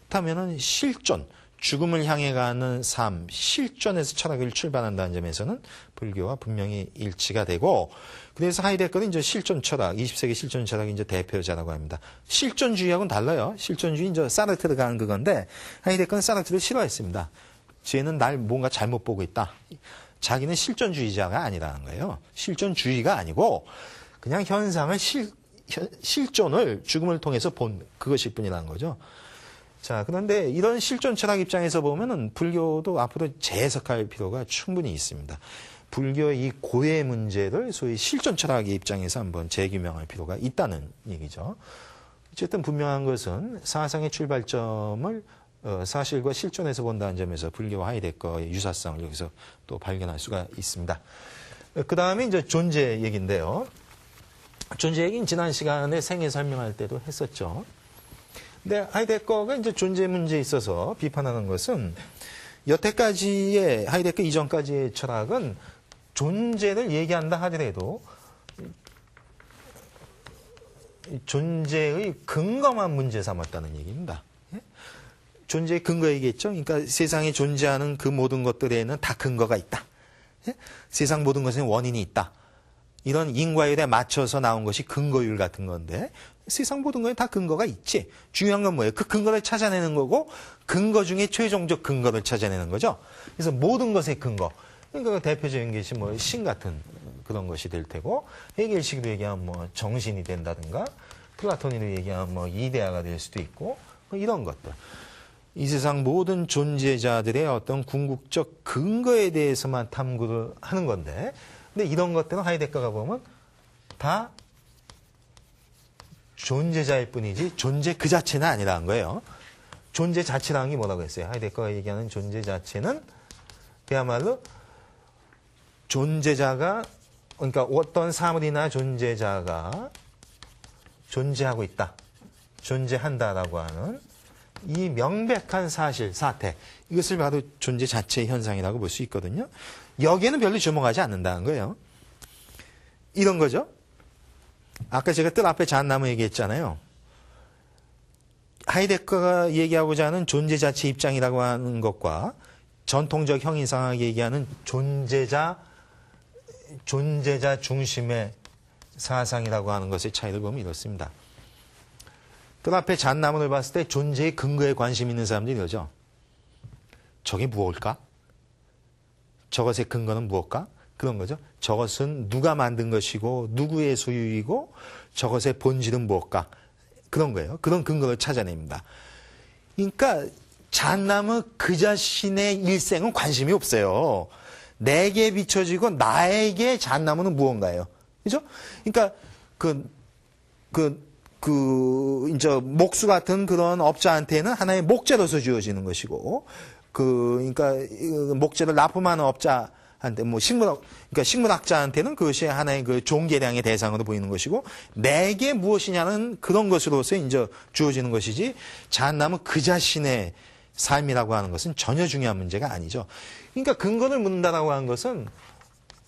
그렇다면은 실존, 죽음을 향해 가는 삶, 실존에서 철학을 출발한다는 점에서는 불교와 분명히 일치가 되고, 그래서 하이데거는 이제 실존 철학, 20세기 실존 철학의 이제 대표자라고 합니다. 실존주의하고는 달라요. 실존주의 이제 사르트르가 하는 그건데, 하이데거는 사르트르를 싫어했습니다. 쟤는 날 뭔가 잘못 보고 있다. 자기는 실존주의자가 아니라는 거예요. 실존주의가 아니고 그냥 현상을 실존을 죽음을 통해서 본 그것일 뿐이라는 거죠. 자, 그런데 이런 실존 철학 입장에서 보면은 불교도 앞으로 재해석할 필요가 충분히 있습니다. 불교의 이 고의 문제를 소위 실존 철학의 입장에서 한번 재규명할 필요가 있다는 얘기죠. 어쨌든 분명한 것은 사상의 출발점을 사실과 실존에서 본다는 점에서 불교와 하이데거의 유사성을 여기서 또 발견할 수가 있습니다. 그 다음에 이제 존재 얘기인데요. 존재 얘기는 지난 시간에 생애 설명할 때도 했었죠. 근데 하이데거가 이제 존재 문제에 있어서 비판하는 것은 여태까지의 하이데크 이전까지의 철학은 존재를 얘기한다 하더라도 존재의 근거만 문제 삼았다는 얘기입니다. 존재의 근거 얘기했죠. 그러니까 세상에 존재하는 그 모든 것들에는 다 근거가 있다. 세상 모든 것에는 원인이 있다. 이런 인과율에 맞춰서 나온 것이 근거율 같은 건데 세상 모든 거에 다 근거가 있지. 중요한 건 뭐예요? 그 근거를 찾아내는 거고 근거 중에 최종적 근거를 찾아내는 거죠. 그래서 모든 것의 근거. 그러니까 대표적인 것이 뭐 신 같은 그런 것이 될 테고 헤겔식으로 얘기하면 뭐 정신이 된다든가 플라토니로 얘기하면 뭐 이데아가 될 수도 있고 뭐 이런 것들. 이 세상 모든 존재자들의 어떤 궁극적 근거에 대해서만 탐구를 하는 건데 근데 이런 것들은 하이데거가 보면 다 존재자일 뿐이지 존재 그 자체는 아니라는 거예요. 존재 자체라는 게 뭐라고 했어요? 하이데거가 얘기하는 존재 자체는 그야말로 존재자가 그러니까 어떤 사물이나 존재자가 존재하고 있다. 존재한다라고 하는 이 명백한 사실, 사태 이것을 바로 존재 자체의 현상이라고 볼 수 있거든요. 여기에는 별로 주목하지 않는다는 거예요. 이런 거죠. 아까 제가 뜰 앞에 잣나무 얘기했잖아요. 하이데거가 얘기하고자 하는 존재 자체 입장이라고 하는 것과 전통적 형이상하게 얘기하는 존재자 중심의 사상이라고 하는 것의 차이를 보면 이렇습니다. 뜰 앞에 잣나무를 봤을 때 존재의 근거에 관심 있는 사람들이 이러죠. 저게 무엇일까? 저것의 근거는 무엇일까? 그런 거죠. 저것은 누가 만든 것이고 누구의 소유이고 저것의 본질은 무엇일까? 그런 거예요. 그런 근거를 찾아냅니다. 그러니까 잣나무 그 자신의 일생은 관심이 없어요. 내게 비춰지고 나에게 잣나무는 무언가예요. 그죠? 그러니까 이제 목수 같은 그런 업자한테는 하나의 목재로서 주어지는 것이고, 그러니까 목재를 납품하는 업자한테 뭐 그러니까 식물학자한테는 그것이 하나의 그 종계량의 대상으로 보이는 것이고, 내게 무엇이냐는 그런 것으로서 이제 주어지는 것이지, 잣나무 그 자신의 삶이라고 하는 것은 전혀 중요한 문제가 아니죠. 그러니까 근거를 묻는다라고 하는 것은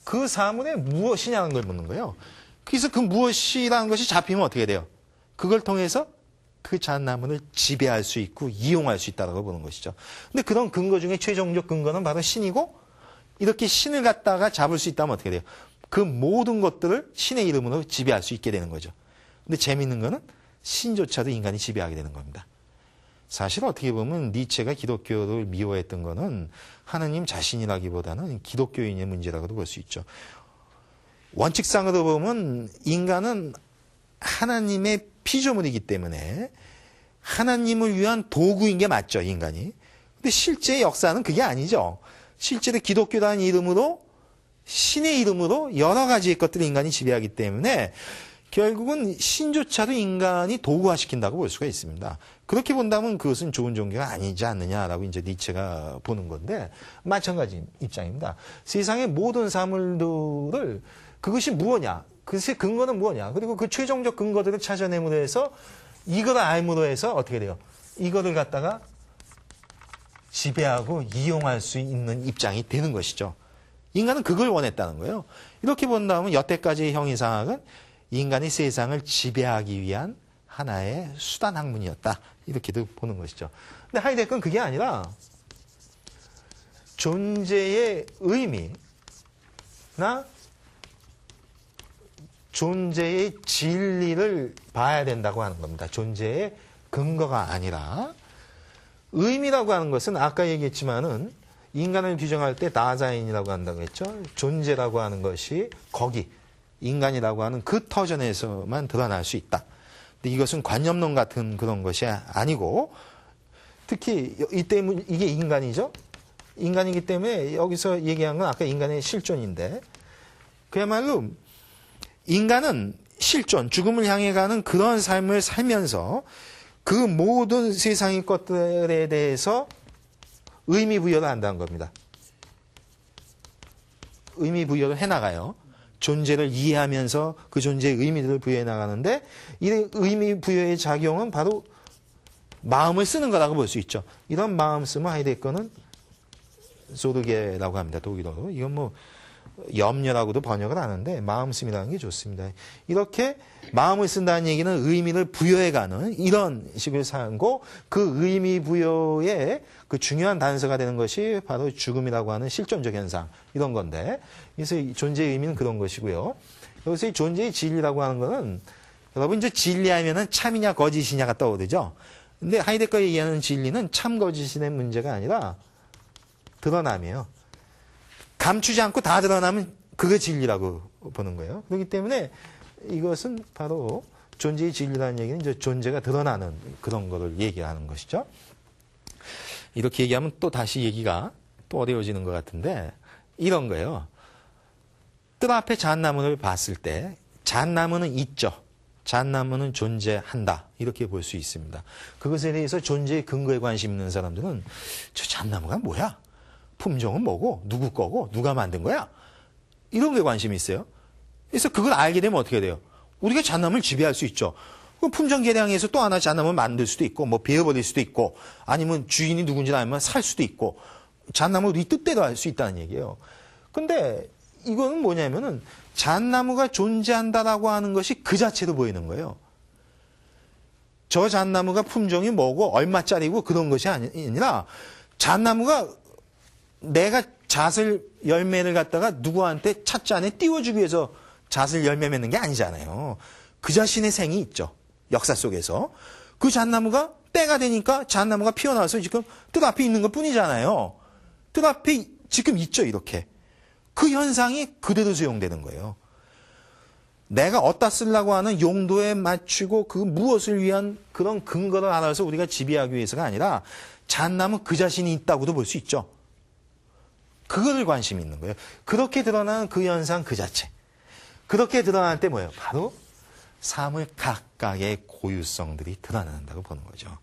그 사물의 무엇이냐는 걸 묻는 거예요. 그래서 그 무엇이라는 것이 잡히면 어떻게 돼요? 그걸 통해서 그 잣나무를 지배할 수 있고 이용할 수 있다고 보는 것이죠. 근데 그런 근거 중에 최종적 근거는 바로 신이고, 이렇게 신을 갖다가 잡을 수 있다면 어떻게 돼요? 그 모든 것들을 신의 이름으로 지배할 수 있게 되는 거죠. 근데 재미있는 거는 신조차도 인간이 지배하게 되는 겁니다. 사실 어떻게 보면 니체가 기독교를 미워했던 거는 하느님 자신이라기보다는 기독교인의 문제라고도 볼 수 있죠. 원칙상으로 보면 인간은 하나님의 피조물이기 때문에 하나님을 위한 도구인 게 맞죠, 인간이. 근데 실제 역사는 그게 아니죠. 실제로 기독교라는 이름으로, 신의 이름으로 여러 가지의 것들을 인간이 지배하기 때문에 결국은 신조차도 인간이 도구화시킨다고 볼 수가 있습니다. 그렇게 본다면 그것은 좋은 종교가 아니지 않느냐라고 이제 니체가 보는 건데, 마찬가지 입장입니다. 세상의 모든 사물들을 그것이 무엇냐, 그것의 근거는 무엇냐, 그리고 그 최종적 근거들을 찾아내므로 해서 이거를 알므로 해서 어떻게 돼요? 이거를 갖다가 지배하고 이용할 수 있는 입장이 되는 것이죠. 인간은 그걸 원했다는 거예요. 이렇게 본다면 여태까지의 형이상학은 인간이 세상을 지배하기 위한 하나의 수단 학문이었다, 이렇게도 보는 것이죠. 근데 하이데거는 그게 아니라 존재의 의미나 존재의 진리를 봐야 된다고 하는 겁니다. 존재의 근거가 아니라. 의미라고 하는 것은 아까 얘기했지만은 인간을 규정할 때 다자인이라고 한다고 했죠. 존재라고 하는 것이 거기 인간이라고 하는 그 터전에서만 드러날 수 있다. 근데 이것은 관념론 같은 그런 것이 아니고, 특히 이게 인간이죠. 인간이기 때문에 여기서 얘기한 건 아까 인간의 실존인데, 그야말로 인간은 실존, 죽음을 향해 가는 그런 삶을 살면서 그 모든 세상의 것들에 대해서 의미 부여를 한다는 겁니다. 의미 부여를 해나가요. 존재를 이해하면서 그 존재의 의미들을 부여해 나가는데, 이 의미 부여의 작용은 바로 마음을 쓰는 거라고 볼 수 있죠. 이런 마음 쓰면 하이데거는 소르게라고 합니다. 독일어로. 이건 뭐 염려라고도 번역을 하는데 마음씀이라는 게 좋습니다. 이렇게 마음을 쓴다는 얘기는 의미를 부여해가는 이런 식을 사용고 그 의미 부여의 그 중요한 단서가 되는 것이 바로 죽음이라고 하는 실존적 현상 이런 건데 그래서 존재의 의미는 그런 것이고요. 여기서 이 존재의 진리라고 하는 거는 여러분 이제 진리하면은 참이냐 거짓이냐가 떠오르죠. 근데 하이데거가 얘기하는 진리는 참 거짓의 문제가 아니라 드러남이에요. 감추지 않고 다 드러나면 그게 진리라고 보는 거예요. 그렇기 때문에 이것은 바로 존재의 진리라는 얘기는 이제 존재가 드러나는 그런 거를 얘기하는 것이죠. 이렇게 얘기하면 또 다시 얘기가 또 어려워지는 것 같은데 이런 거예요. 뜰 앞에 잣나무를 봤을 때 잣나무는 있죠. 잣나무는 존재한다. 이렇게 볼 수 있습니다. 그것에 대해서 존재의 근거에 관심 있는 사람들은 저 잣나무가 뭐야? 품종은 뭐고 누구 거고 누가 만든 거야? 이런 게 관심이 있어요. 그래서 그걸 알게 되면 어떻게 돼요? 우리가 잣나무를 지배할 수 있죠. 그럼 품종 개량해서 또 하나 잣나무를 만들 수도 있고 뭐 베어버릴 수도 있고 아니면 주인이 누군지 알면 살 수도 있고 잣나무를 우리 뜻대로 할 수 있다는 얘기예요. 근데 이거는 뭐냐면은 잣나무가 존재한다라고 하는 것이 그 자체로 보이는 거예요. 저 잣나무가 품종이 뭐고 얼마짜리고 그런 것이 아니라 잣나무가 내가 잣을 열매를 갖다가 누구한테 찻잔 안에 띄워주기 위해서 잣을 열매 맺는 게 아니잖아요. 그 자신의 생이 있죠. 역사 속에서. 그 잣나무가 때가 되니까 잣나무가 피어나서 지금 뜰 앞에 있는 것 뿐이잖아요. 뜰 앞에 지금 있죠. 이렇게. 그 현상이 그대로 수용되는 거예요. 내가 어디다 쓰려고 하는 용도에 맞추고 그 무엇을 위한 그런 근거를 알아서 우리가 지배하기 위해서가 아니라 잣나무 그 자신이 있다고도 볼 수 있죠. 그거를 관심이 있는 거예요. 그렇게 드러나는 그 현상 그 자체. 그렇게 드러날 때 뭐예요? 바로 사물 각각의 고유성들이 드러난다고 보는 거죠.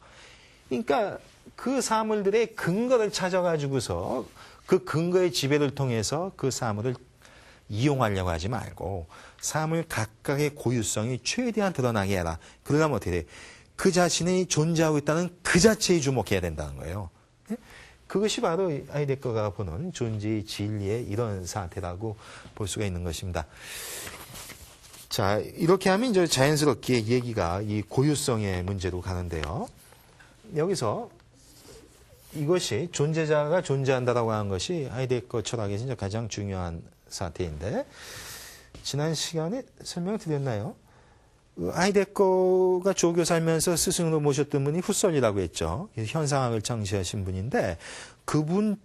그러니까 그 사물들의 근거를 찾아가지고서 그 근거의 지배를 통해서 그 사물을 이용하려고 하지 말고 사물 각각의 고유성이 최대한 드러나게 해라. 그러려면 어떻게 돼? 그 자신이 존재하고 있다는 그 자체에 주목해야 된다는 거예요. 그것이 바로 하이데거가 보는 존재의 진리의 이런 상태라고 볼 수가 있는 것입니다. 자, 이렇게 하면 이제 자연스럽게 얘기가 이 고유성의 문제로 가는데요. 여기서 이것이 존재자가 존재한다라고 하는 것이 하이데거 철학에서 이제 가장 중요한 사태인데, 지난 시간에 설명을 드렸나요? 하이데거가 조교 살면서 스승으로 모셨던 분이 후설이라고 했죠. 현상학을 창시하신 분인데 그분이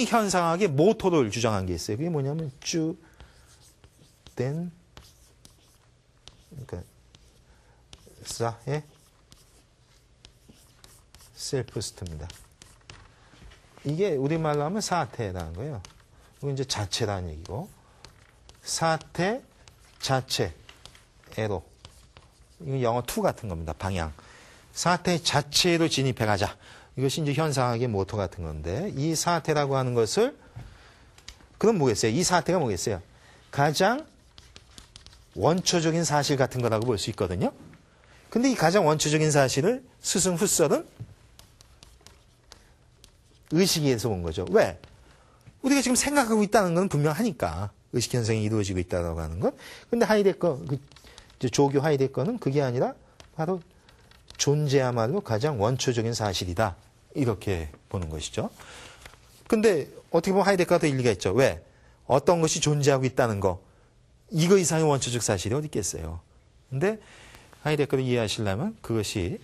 현상학의 모토를 주장한 게 있어요. 그게 뭐냐면 주된 그러니까 사의 셀프스트입니다. 이게 우리말로 하면 사태라는 거예요. 이건 이제 자체라는 얘기고 사태, 자체, 에로. 이건 영어 투 같은 겁니다. 방향. 사태 자체로 진입해 가자. 이것이 이제 현상학의 모토 같은 건데, 이 사태라고 하는 것을, 그럼 뭐겠어요? 이 사태가 뭐겠어요? 가장 원초적인 사실 같은 거라고 볼 수 있거든요. 근데 이 가장 원초적인 사실을 스승 후설은 의식에서 본 거죠. 왜? 우리가 지금 생각하고 있다는 건 분명하니까. 의식 현상이 이루어지고 있다고 하는 것. 근데 하이데거, 조교 하이데거는 그게 아니라 바로 존재야말로 가장 원초적인 사실이다. 이렇게 보는 것이죠. 근데 어떻게 보면 하이데거가 더 일리가 있죠. 왜? 어떤 것이 존재하고 있다는 거. 이거 이상의 원초적 사실이 어디 있겠어요. 근데 하이데거를 이해하시려면 그것이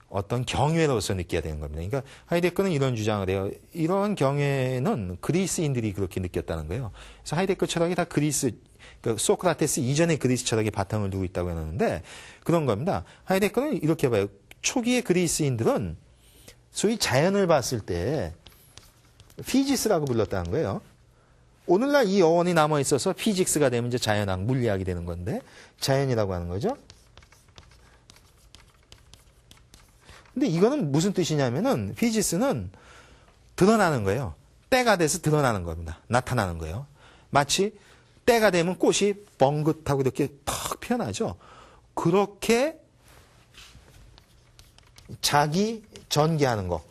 어떤 경외로서 느껴야 되는 겁니다. 그러니까 하이데거는 이런 주장을 해요. 이런 경외는 그리스인들이 그렇게 느꼈다는 거예요. 그래서 하이데거 철학이 다 그리스, 그러니까 소크라테스 이전의 그리스 철학의 바탕을 두고 있다고 하는데 그런 겁니다. 하이데거는 이렇게 봐요. 초기의 그리스인들은 소위 자연을 봤을 때 피지스라고 불렀다는 거예요. 오늘날 이 어원이 남아 있어서 피직스가 되면 이제 자연학, 물리학이 되는 건데 자연이라고 하는 거죠. 근데 이거는 무슨 뜻이냐면은 피지스는 드러나는 거예요. 때가 돼서 드러나는 겁니다. 나타나는 거예요. 마치 때가 되면 꽃이 뻥긋하고 이렇게 탁 피어나죠. 그렇게 자기 전개하는 거.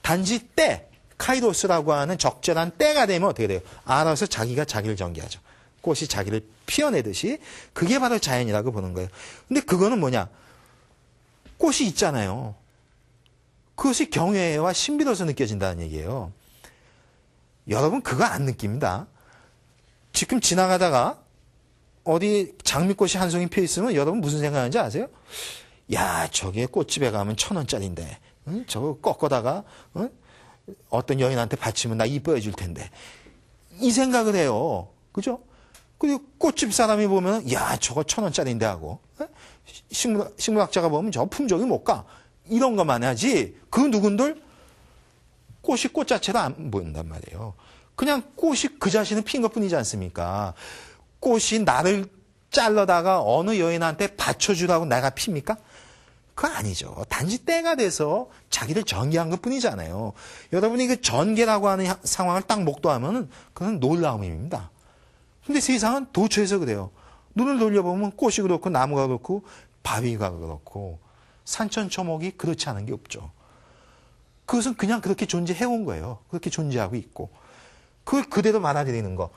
단지 때, 카이로스라고 하는 적절한 때가 되면 어떻게 돼요? 알아서 자기가 자기를 전개하죠. 꽃이 자기를 피어내듯이 그게 바로 자연이라고 보는 거예요. 근데 그거는 뭐냐? 꽃이 있잖아요. 그것이 경외와 신비로서 느껴진다는 얘기예요. 여러분 그거 안 느낍니다. 지금 지나가다가 어디 장미꽃이 한 송이 피어 있으면 여러분 무슨 생각하는지 아세요? 야, 저게 꽃집에 가면 1,000원짜리인데 응? 저거 꺾어다가 응? 어떤 여인한테 바치면 나 이뻐해 줄 텐데 이 생각을 해요. 그죠? 그리고 꽃집 사람이 보면 야, 저거 1,000원짜리인데 하고 식물학자가 보면 저 품종이 못 가. 이런 것만 하지 그 누군들 꽃이 꽃 자체로 안 보인단 말이에요. 그냥 꽃이 그 자신은 핀 것뿐이지 않습니까? 꽃이 나를 잘라다가 어느 여인한테 받쳐주라고 내가 핍니까? 그거 아니죠. 단지 때가 돼서 자기를 전개한 것뿐이잖아요. 여러분이 그 전개라고 하는 상황을 딱 목도하면은 그건 놀라움입니다. 근데 세상은 도처에서 그래요. 눈을 돌려보면 꽃이 그렇고 나무가 그렇고 바위가 그렇고 산천초목이 그렇지 않은 게 없죠. 그것은 그냥 그렇게 존재해온 거예요. 그렇게 존재하고 있고. 그걸 그대로 받아들이는 거.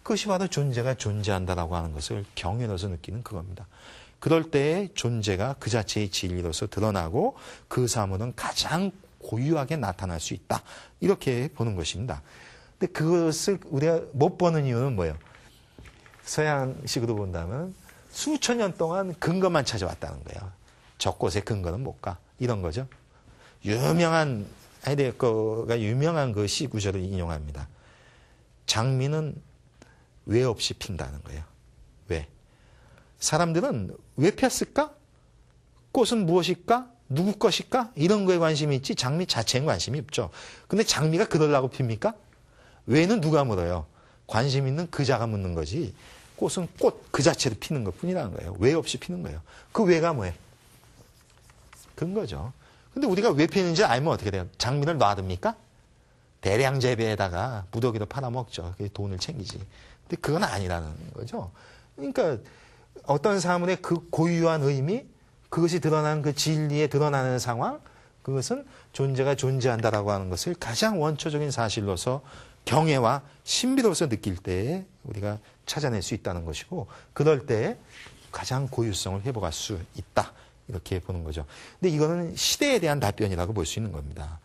그것이 바로 존재가 존재한다라고 하는 것을 경외로서 느끼는 그겁니다. 그럴 때의 존재가 그 자체의 진리로서 드러나고 그 사물은 가장 고유하게 나타날 수 있다. 이렇게 보는 것입니다. 근데 그것을 우리가 못 보는 이유는 뭐예요? 서양식으로 본다면 수천 년 동안 근거만 찾아왔다는 거예요. 저 꽃의 근거는 못 가. 이런 거죠. 유명한 하이데거가 유명한 그 시 구절을 인용합니다. 장미는 왜 없이 핀다는 거예요. 왜? 사람들은 왜 폈을까? 꽃은 무엇일까? 누구 것일까? 이런 거에 관심이 있지 장미 자체엔 관심이 없죠. 근데 장미가 그러려고 핍니까? 왜는 누가 물어요? 관심 있는 그자가 묻는 거지. 꽃은 꽃 그 자체로 피는 것뿐이라는 거예요. 왜 없이 피는 거예요. 그 왜가 뭐예요? 근거죠. 근데 우리가 왜 피는지 알면 어떻게 돼요? 장미를 놔둡니까? 대량 재배에다가 무더기로 팔아먹죠. 돈을 챙기지. 근데 그건 아니라는 거죠. 그러니까 어떤 사물의 그 고유한 의미, 그것이 드러나는 그 진리에 드러나는 상황, 그것은 존재가 존재한다라고 하는 것을 가장 원초적인 사실로서 경외와 신비로서 느낄 때에 우리가 찾아낼 수 있다는 것이고, 그럴 때에 가장 고유성을 회복할 수 있다. 이렇게 보는 거죠. 근데 이거는 시대에 대한 답변이라고 볼 수 있는 겁니다.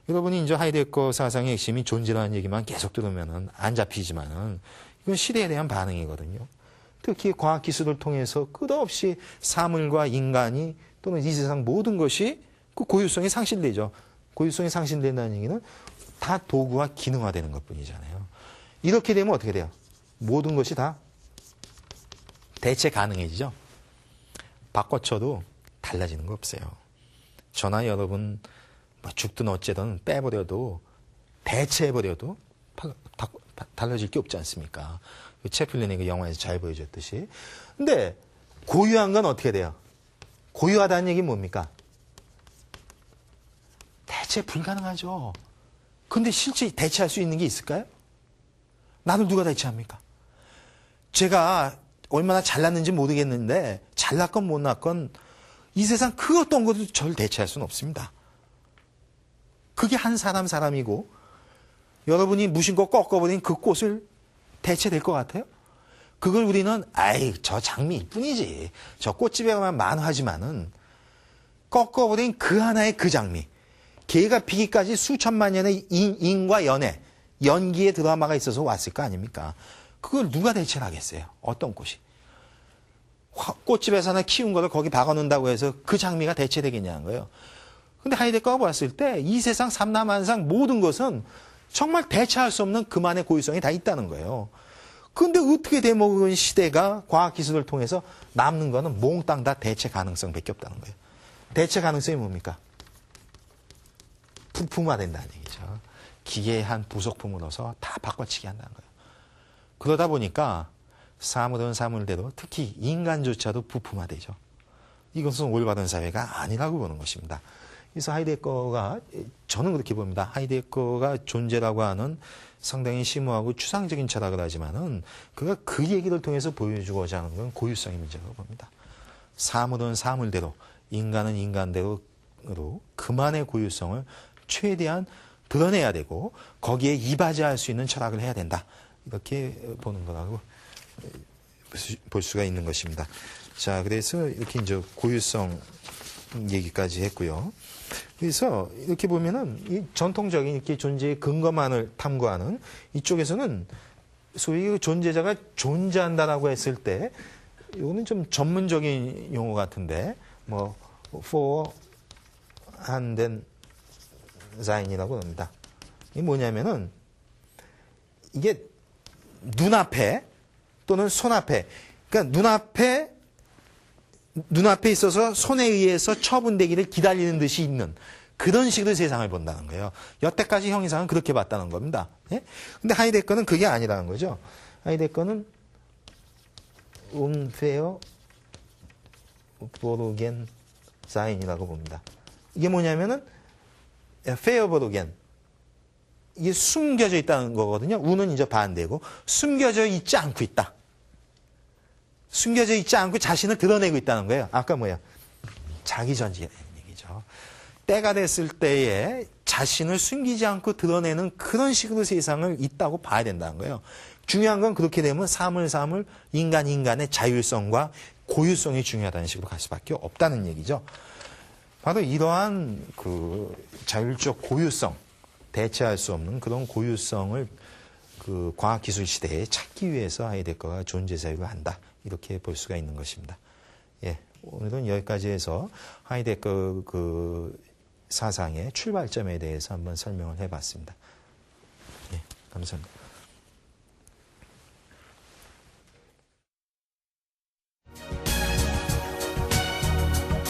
여러분이 이제 하이데거 사상의 핵심이 존재라는 얘기만 계속 들으면은 안 잡히지만은 이건 시대에 대한 반응이거든요. 특히 과학기술을 통해서 끝없이 사물과 인간이 또는 이 세상 모든 것이 그 고유성이 상실되죠. 고유성이 상실된다는 얘기는 다 도구와 기능화되는 것뿐이잖아요. 이렇게 되면 어떻게 돼요? 모든 것이 다 대체 가능해지죠. 바꿔쳐도 달라지는 거 없어요. 저나 여러분 뭐 죽든 어쨌든 빼버려도 대체해버려도 달라질 게 없지 않습니까? 채플린이 그 영화에서 잘 보여줬듯이. 근데 고유한 건 어떻게 돼요? 고유하다는 얘기는 뭡니까? 대체 불가능하죠. 근데 실제 대체할 수 있는 게 있을까요? 나를 누가 대체합니까? 제가 얼마나 잘났는지 모르겠는데 잘났건 못났건 이 세상 그 어떤 것도 저를 대체할 수는 없습니다. 그게 한 사람이고 여러분이 무심코 꺾어버린 그 꽃을 대체될 것 같아요? 그걸 우리는 저 장미일 뿐이지. 저 꽃집에 가면 만화지만은 꺾어버린 그 하나의 그 장미. 개가 피기까지 수천만 년의 인과 연기의 드라마가 있어서 왔을 거 아닙니까? 그걸 누가 대체를 하겠어요? 어떤 꽃이? 꽃집에서나 키운 거를 거기 박아놓는다고 해서 그 장미가 대체되겠냐는 거예요. 근데 하이데거가 봤을 때 이 세상 삼라만상 모든 것은 정말 대체할 수 없는 그만의 고유성이 다 있다는 거예요. 그런데 어떻게 되먹은 시대가 과학기술을 통해서 남는 거는 몽땅 다 대체 가능성밖에 없다는 거예요. 대체 가능성이 뭡니까? 부품화된다는 얘기죠. 기계의 한 부속품으로서 다 바꿔치기 한다는 거예요. 그러다 보니까 사물은 사물대로 특히 인간조차도 부품화되죠. 이것은 올바른 사회가 아니라고 보는 것입니다. 그래서 하이데거가, 저는 그렇게 봅니다. 하이데거가 존재라고 하는 상당히 심오하고 추상적인 철학을 하지만은 그가 그 얘기를 통해서 보여주고자 하는 건 고유성의 문제라고 봅니다. 사물은 사물대로, 인간은 인간대로 그만의 고유성을 최대한 드러내야 되고 거기에 이바지할 수 있는 철학을 해야 된다. 이렇게 보는 거라고 볼 수가 있는 것입니다. 자, 그래서 이렇게 이제 고유성 얘기까지 했고요. 그래서 이렇게 보면은 이 전통적인 이렇게 존재의 근거만을 탐구하는 이쪽에서는 소위 그 존재자가 존재한다라고 했을 때 이거는 좀 전문적인 용어 같은데 뭐 for 한된 사인이라고 합니다. 이게 뭐냐면은 이게 눈앞에 또는 손앞에 그러니까 눈앞에 있어서 손에 의해서 처분되기를 기다리는 듯이 있는 그런 식으로 세상을 본다는 거예요. 여태까지 형이상은 그렇게 봤다는 겁니다. 예? 근데 하이데거는 그게 아니라는 거죠. 하이데거는 unfair vorgen sign이라고 봅니다. 이게 뭐냐면은 fair vorgen 이게 숨겨져 있다는 거거든요. 운은 이제 반대고 숨겨져 있지 않고 있다. 숨겨져 있지 않고 자신을 드러내고 있다는 거예요. 아까 뭐야? 자기 전지라는 얘기죠. 때가 됐을 때에 자신을 숨기지 않고 드러내는 그런 식으로 세상을 있다고 봐야 된다는 거예요. 중요한 건 그렇게 되면 사물 인간의 자율성과 고유성이 중요하다는 식으로 갈 수밖에 없다는 얘기죠. 바로 이러한 그 자율적 고유성, 대체할 수 없는 그런 고유성을 그 과학기술 시대에 찾기 위해서 하이데거가 존재 사유를 한다. 이렇게 볼 수가 있는 것입니다. 예, 오늘은 여기까지 해서 하이데거 그 사상의 출발점에 대해서 한번 설명을 해봤습니다. 예, 감사합니다.